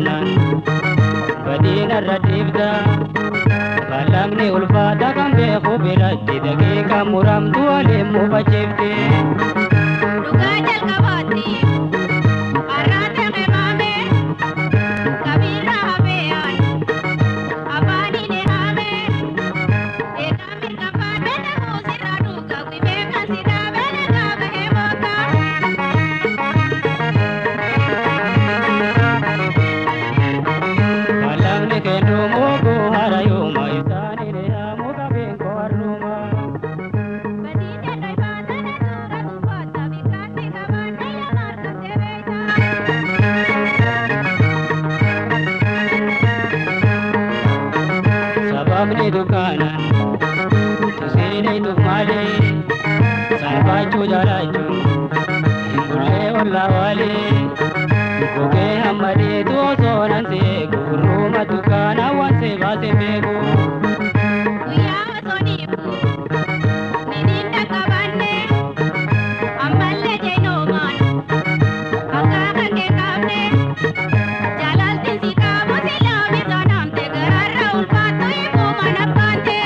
tanan badina radibda balamni ulfata kan beeku biratti daqiiqa muramtu waliin mubachifte dhugaa jalqabaatti arraate qeemame kabiirra hafeeyaan afaaniin eehame eegaa mirga faadhana hoosirra dhuga qimee kan sidaabele gaabahee mootaa balamni kennu moogu harayuma isaanii deehamu qabeen kowarruma badiite dhoyfaatana suura dubbatta bikkaatti qabaanne yamaarkatte beeytaa sababni dukaanan tusiidhaytuuf malee salphachuu jaalachuun hin bullee ollaa waalee gogee hammadheetu osoo nan seeku gurruma dukaana waan see baase beeku guyyaa osoo dhiibu niniin dhaqqabanne ammallee jeenoomaan akkaa kan kee qaabne jaalaltiin si qaabu silaame sonaamte gararra ulfaattu hiikuu mana baante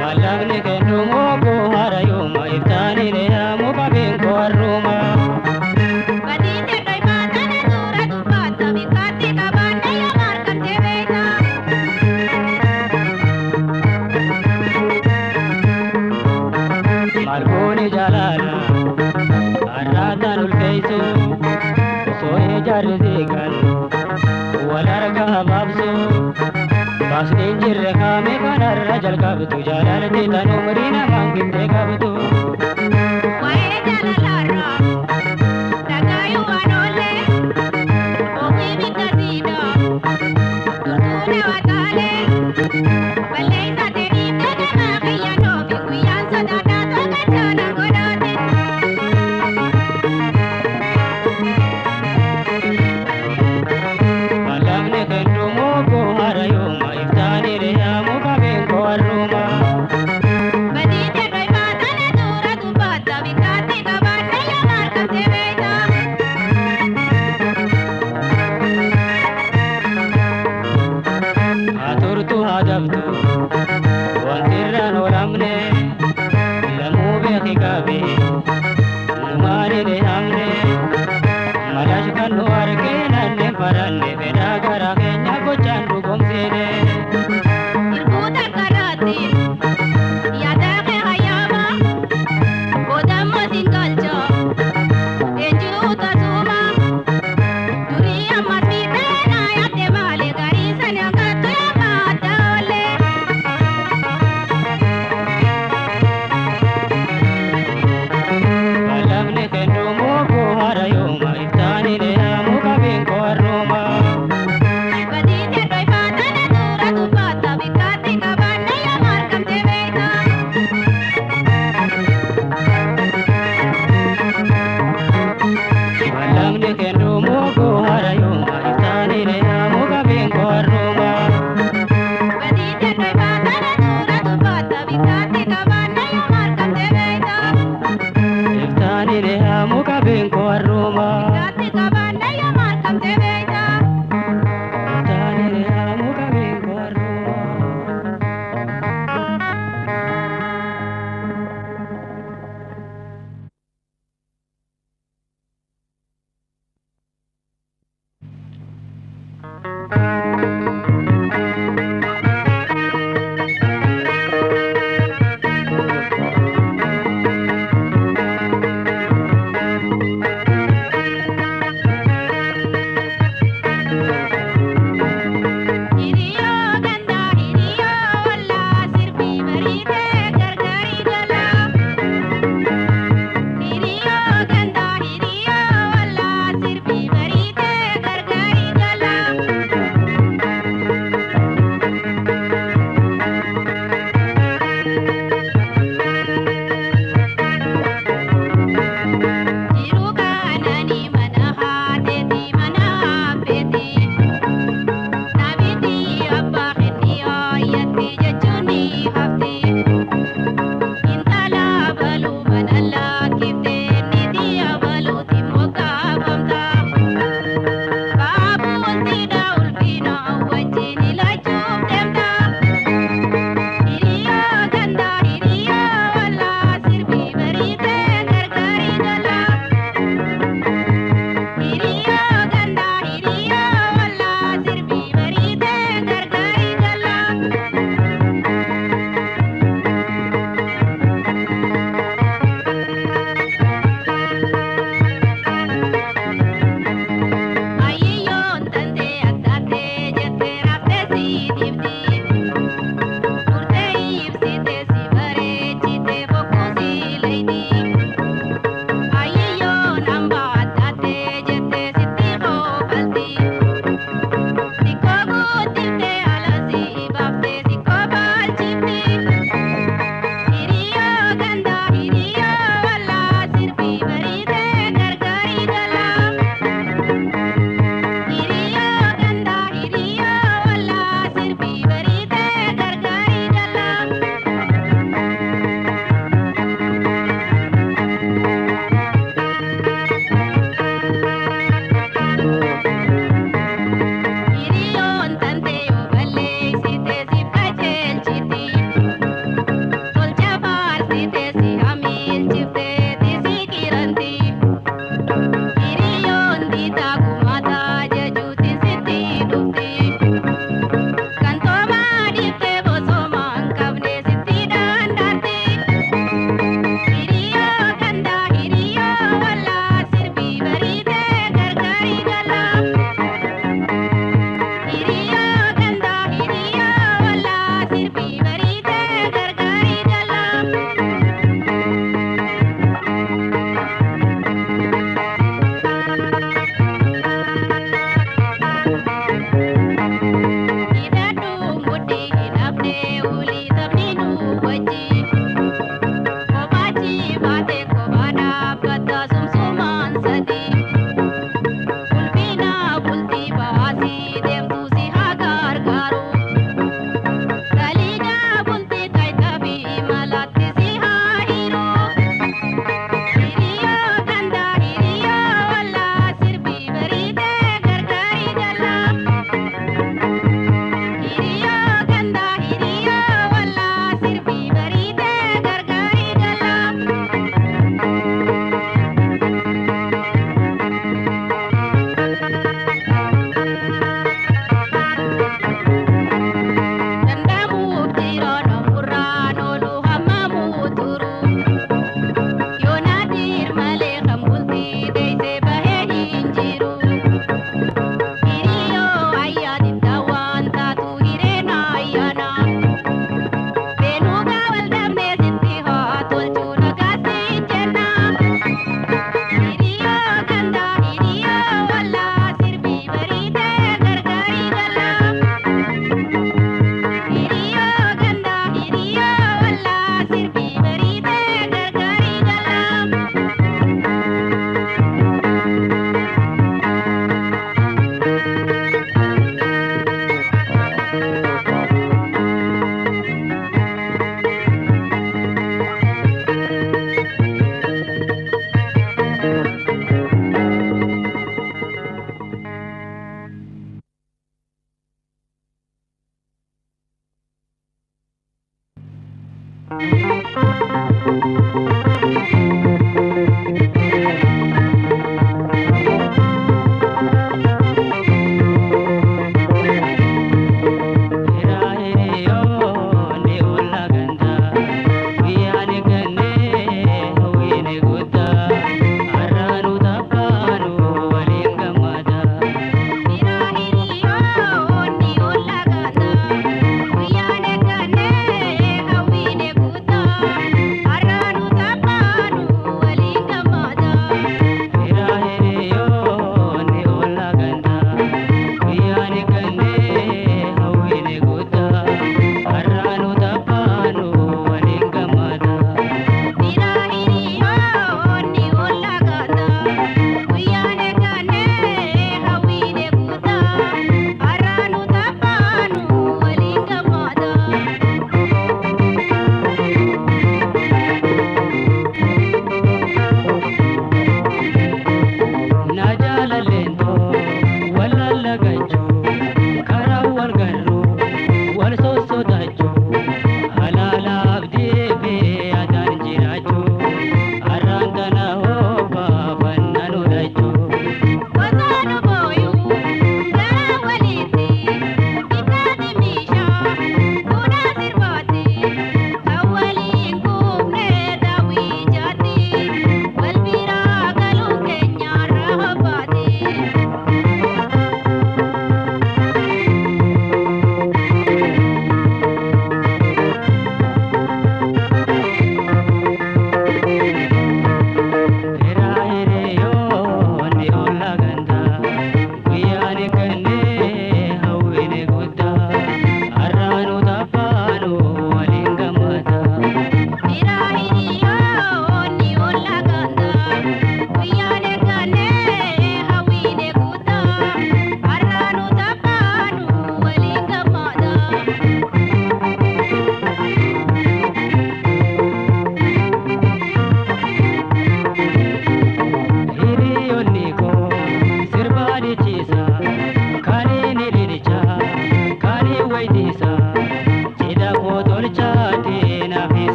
balamni kennu moogu harayuma iftaanii deehamu qabeen kowarruma badiite dhoyfaatana suura dubbatta bikkaatti qabaanne yamaarkatte beeytaa margooni jalaala arraataan ulfeeysu osoo ijaarri siiqan wal arga habaabsu baasneen jirre kaame kanarra jalqabdu jaalalti tan umrii namaan gittee qabdu waa'ee jaalalaarraa dhagaayuu waan oollee ofii bikka siidaa durtuune wataalee balleessa tedhiitte gamaa qiyyannoo fi guyyaan sodaadhaatu gaddaana godhaate balamni kennu moogu harayuma iftaanii deehamu qabeen kowarruma badiite dhoyfaatana suura dubbatta bikkaatti qabaanne yamaarkatte beeytaa haa turtu haa dabdu wantirraan olamne lamuu beeki qabe numaani deehamne malash kan nu argee nanne faranne fedhaa garaa keenya gochaan dhugomsine Irkuu takkaraatti yaadaa kee hayyaama boodammoo siin galcha eenjuu tasuma durii ammas miidhee naa yaadde maali garii sana hangattu yammaa adda oollee balamni kennu moogu harayuma iftaanii deehamu qabeen kowarruma badiite dhoyfaatana suura dubbatta bikkaatti qabaanne yamaarkamte beeytaa balamni kennu moogu harayuma iftaanii deehamu qabeen kowarruma badiite dhoyfaatana suura dubbatta bikkaatti qabaanne yamaarkamte beeytaa iftaanii deehamu qabeen kowarruma bikkaatti qabaanne yamaarkamte beeytaa iftaanii deehamu qabeen kowarruma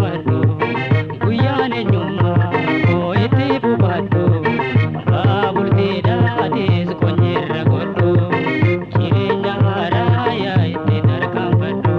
gammadu guyyaan eenyummaa koo itti fufadhu baabultiidhaatis qonyirra godhu jireenya haaraa yaa itti tarkaanfadhu.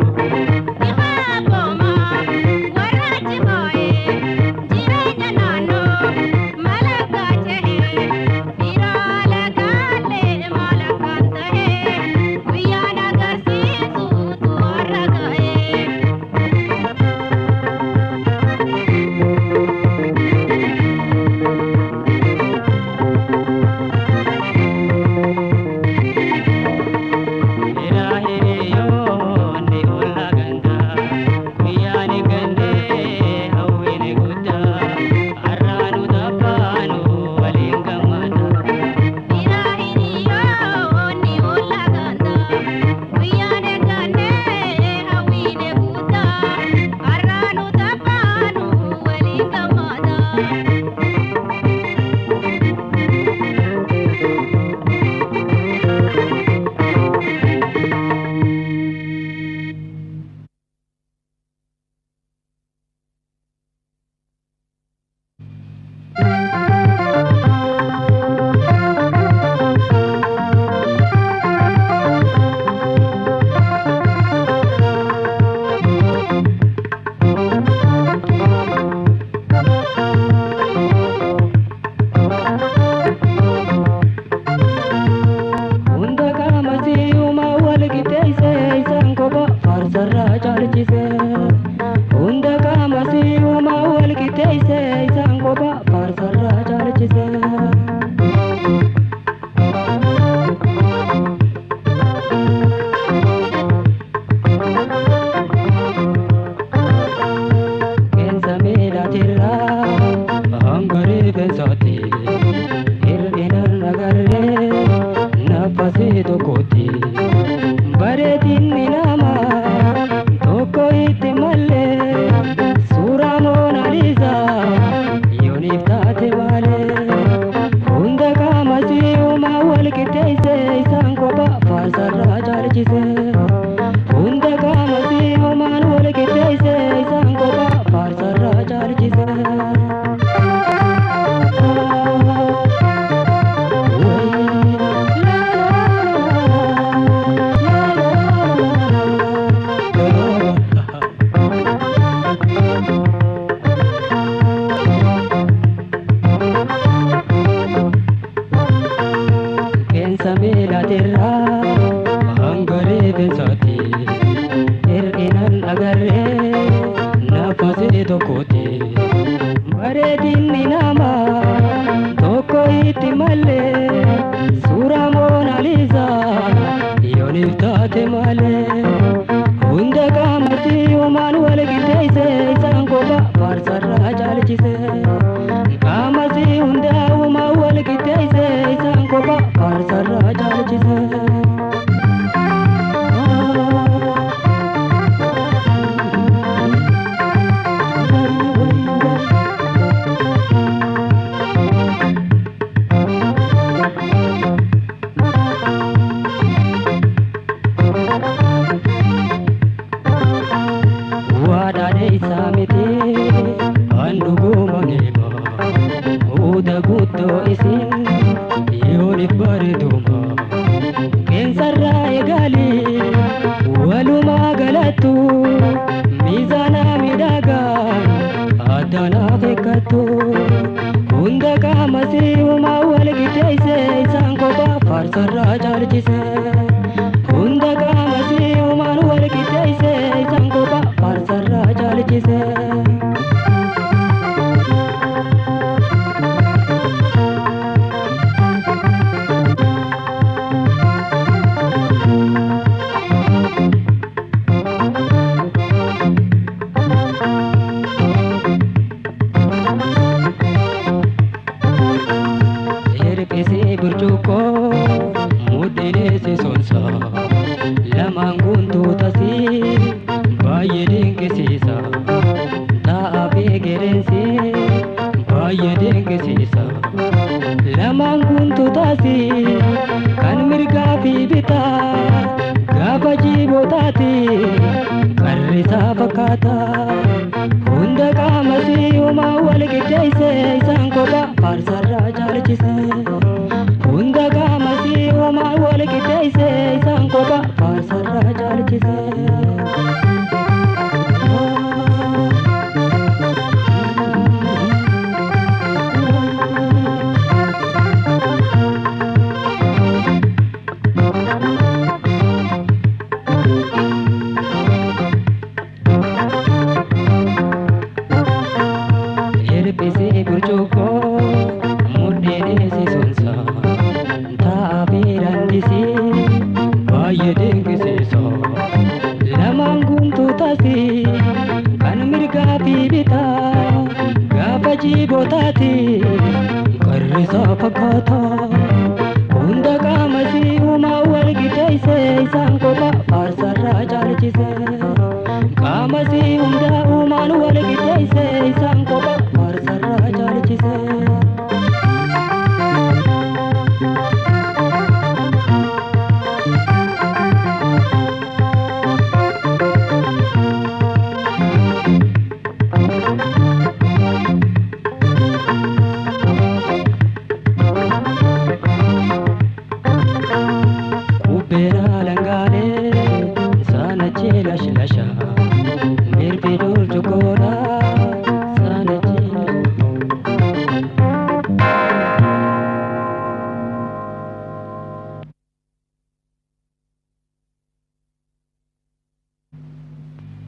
Gaafa jibotaati qarrisaa fakkaata hunda walqixxeesse isaan kopha faarsarraa caalchise hunda qaamasii homaa walqixxeesse isaan kopha faarsarraa caalchise.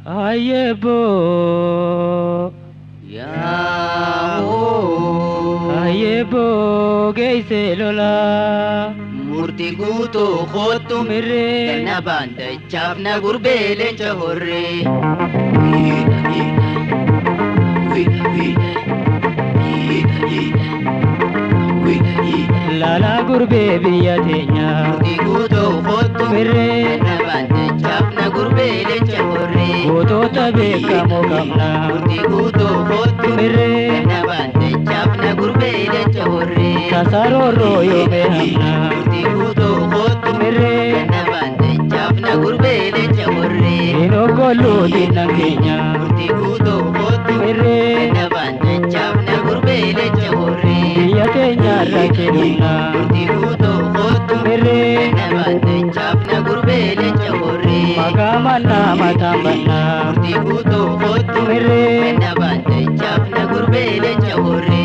Ayebo Ayebo geise lola murti guuto khottu mirre na banda chapna gurbele chahorre lala gurbe biya tenya murti guuto khottu mirre na banda chapna gurbele chahorre goto tabe kamo kamna murti guuto khottu mirre na banda chapna gurbele chahorre kasaro royo me hamna murti guuto khottu mirre na banda chapna gurbele chahorre ino golu dinan kenya murti guuto khottu mirre na banda chapna gurbele chahorre biya tenya rakeluna murti guuto khottu mirre na banda chapna gurbele chahorre magamana matambana murti guuto khottu mirre na banda chapna gurbele chahorre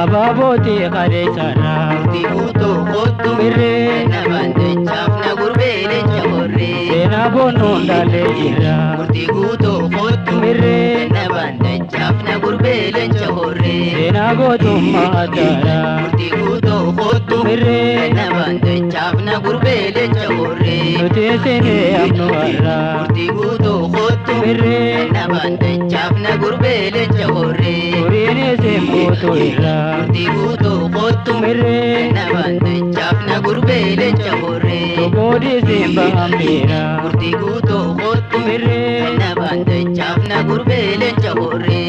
ababoti khare sara murti guuto khottu mirre na banda chapna gurbele chahorre sena bonu dale ira murti guuto khottu mirre na banda chapna gurbele chahorre sena gotumma atara murti guuto khottu mirre na banda chapna gurbele chahorre nuti sene amnu harra murti guuto khottu mirre na banda chapna gurbele chahorre urine semboto ira murti guuto khottu mirre na banda chapna gurbele chahorre togodi semba ambira murti guuto khottu mirre na banda chapna gurbele chahorre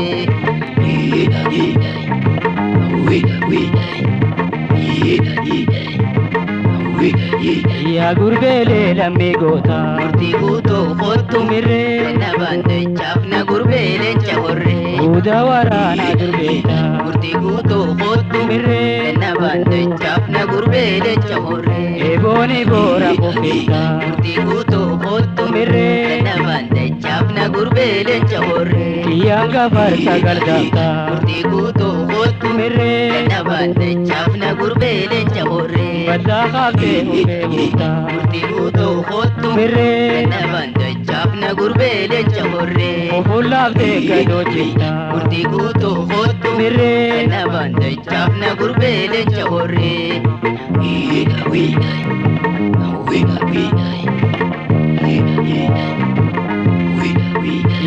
ya gurbele lammi gota murti guuto khottu mirre na banda chapna gurbele chahorre uda warana durbeta murti guuto khottu mirre na banda chapna gurbele chahorre eboni bora kofita murti guuto khottu mirre na banda chapna gurbele chahorre yanga farsa gardata murti guuto khottu mirre na banda chapna gurbele chahorre bada khafte hube huta murti guuto khottu mirre na banda chapna gurbele chahorre ofulafte gado chita murti guuto khottu mirre na banda chapna gurbele chahorre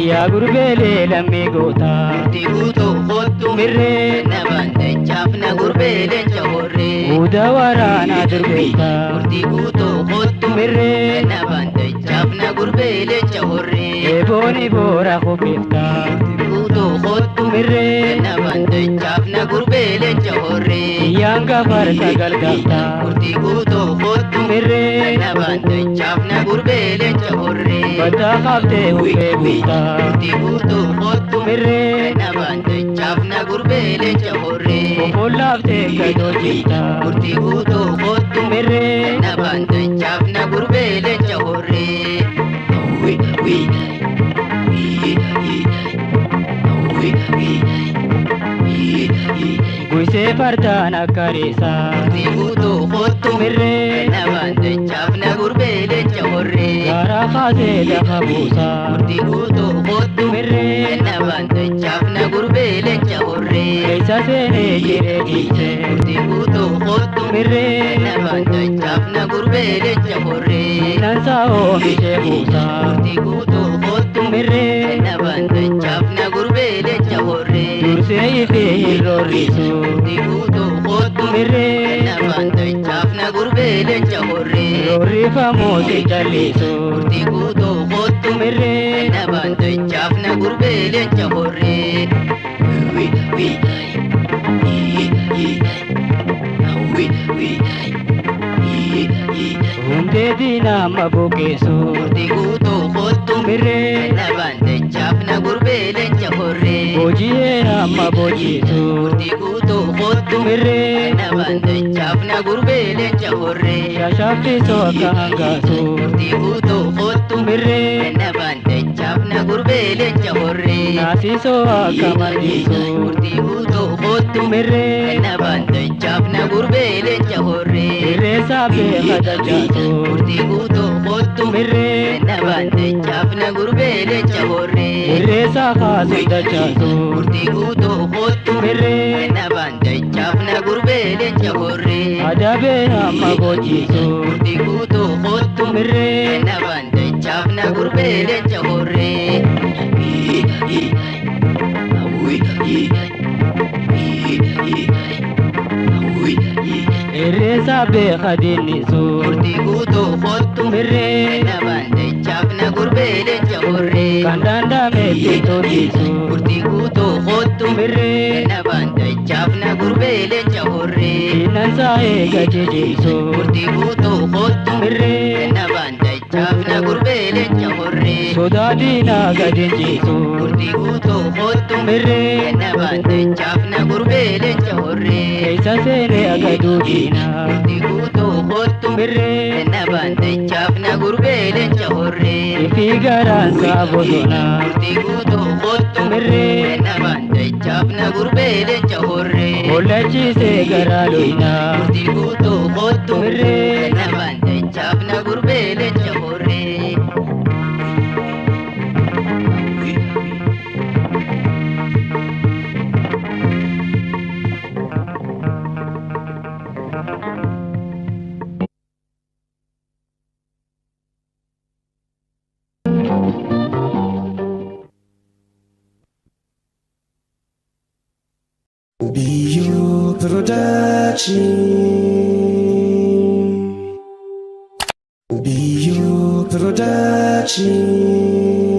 ya gurbele lammi gota murti guuto khottu mirre na banda chapna gurbele chahorre uda warana durbeta murti guuto khottu mirre na banda chapna gurbele chahorre eboni bora kofita murti guuto khottu mirre Nabande chafna gurbe lencha horre yanga farsa galgafta Murti guuto kottu mirre Nabande chafna gurbe lencha horre bata khabte hubbe buta Murti guuto kottu mirre Nabande chafna gurbe lencha horre bollafte gado jita Murti guuto kottu mirre Nabande chafna gurbe lencha horre Awi awi guise fardana karesa Murti guuto kottu mirre Nabande chafna gurbe lencha horre gara khase da khabusa Murti guuto kottu mirre Nabande chafna gurbe lencha horre kaisa sene jire gise Murti guuto kottu mirre Nabande chafna gurbe lencha horre nansa o mishe busa Murti guuto kottu mirre Nabande chafna gurbe lencha horre durse ife hirrorisu Murti guuto kottu mirre Nabande chafna gurbe lencha horre rorifa mosi chalisu Murti guuto kottu mirre Nabande chafna gurbe lencha horre Wi wi humde dina mabukesu Murti guuto kottu mirre Nabande chafna gurbe lencha horre bojiye amma bojisu Murti guuto kottu mirre Nabande chafna gurbe lencha horre shashafti so kahangasu Murti guuto kottu mirre Nabande chafna gurbe lencha horre nasi so akamandisu Murti guuto kottu mirre Nabande chafna gurbe lencha horre mirre sabe khadajasu Murti guuto kottu mirre Nabande chafna gurbe lencha horre mirre sa khasu dajasu Murti guuto kottu mirre Nabande chafna gurbe lencha horre adabe amma bojisu Murti guuto kottu mirre Nabande chafna gurbe lencha horre irre sabe khadinisu Murti guuto kottu mirre Nabande chafna gurbe lencha horre kandanda mete todisu Murti guuto kottu mirre Nabande chafna gurbe lencha horre nansa e gajejisu Murti guuto kottu mirre Nabande chafna gurbe lencha horre sodadina gajenjisu Murti guuto kottu mirre Nabande chafna gurbe lencha horre kaisa sene agadudina Murti guuto kottu mirre Nabande chafna gurbe lencha horre ifi garansa bosona Murti guuto kottu mirre Nabande chafna gurbe lencha horre olachise garaloina Murti guuto kottu mirre Nabande chafna gurbe lencha horre Bio Production. Bio Production.